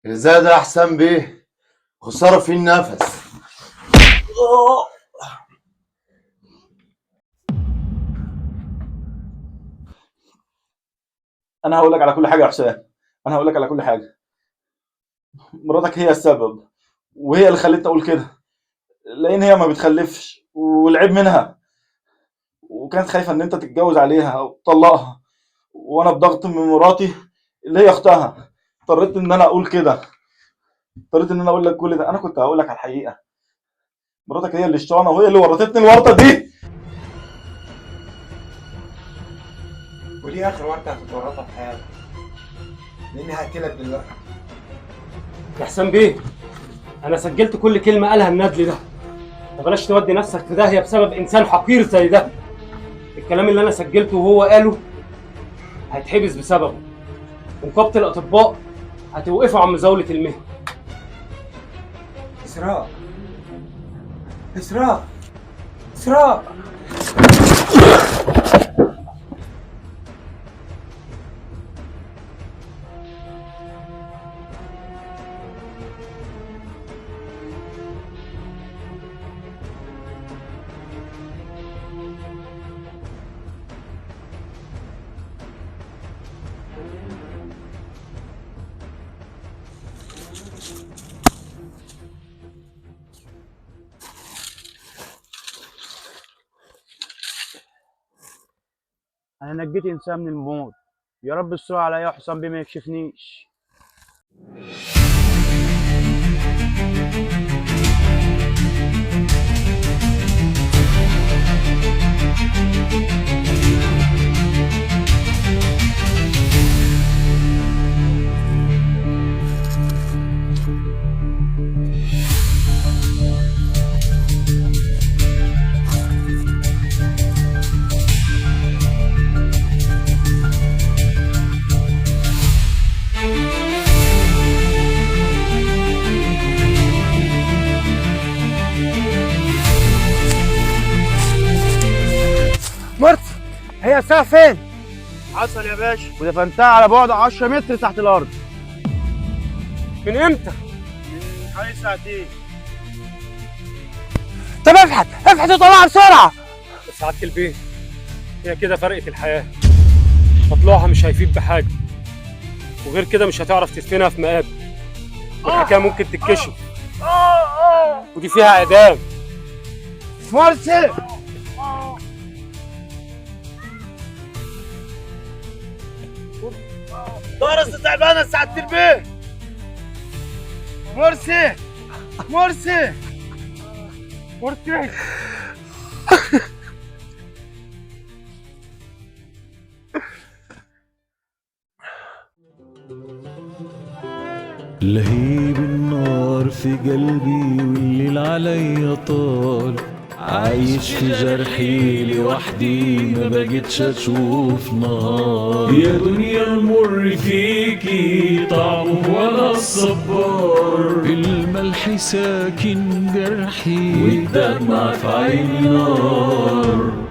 زاد احسن بيه. خساره في النفس. انا هقول لك على كل حاجه يا حسام. انا هقول لك على كل حاجه. مراتك هي السبب، وهي اللي خلتني اقول كده، لان هي ما بتخلفش والعيب منها، وكانت خايفه ان انت تتجوز عليها او تطلقها، وانا بضغط من مراتي اللي هي اختها اضطريت ان انا اقول كده. اضطريت ان انا اقول لك كل ده. انا كنت هقول لك على الحقيقه. مراتك هي اللي اشتغلنا، وهي اللي ورطتني الورطه دي. ودي اخر ورطه هتتورطها في حياتك، لاني هقتلك دلوقتي. يا حسام بيه، انا سجلت كل كلمه قالها الندل ده. ما بلاش تودي نفسك في داهيه بسبب انسان حقير زي ده. الكلام اللي انا سجلته وهو قاله هيتحبس بسببه، ونقابه الاطباء هتوقفوا عن مزاوله المهنه. اسراء، اسراء، اسراء. انا نجيت انسان من الموت. يا رب السوء عليا يا حسام بيه ما يكشفنيش. مرت، هي اسراء فين؟ حصل يا باشا، ودفنتها على بعد 10 متر تحت الارض. من امتى؟ من حوالي ساعتين. طب ابحث وطلعها بسرعه. بس سعاده البيه، هي كده فرقت الحياه. مطلوعها مش هيفيد بحاجه، وغير كده مش هتعرف تدفنها في مقابر، والحكايه ممكن تتكشف، ودي فيها اعدام. مرسي، درس تعبانه سعاده البيه. مرسي، مرسي، مرسي. لهيب النار في قلبي والليل عليا طال، عايش في جرحي لوحدي ما بقتش اشوف نهار. يا دنيا المر فيكي طعمه ولا الصبار، الملح ساكن جرحي والدمع في عيني نار.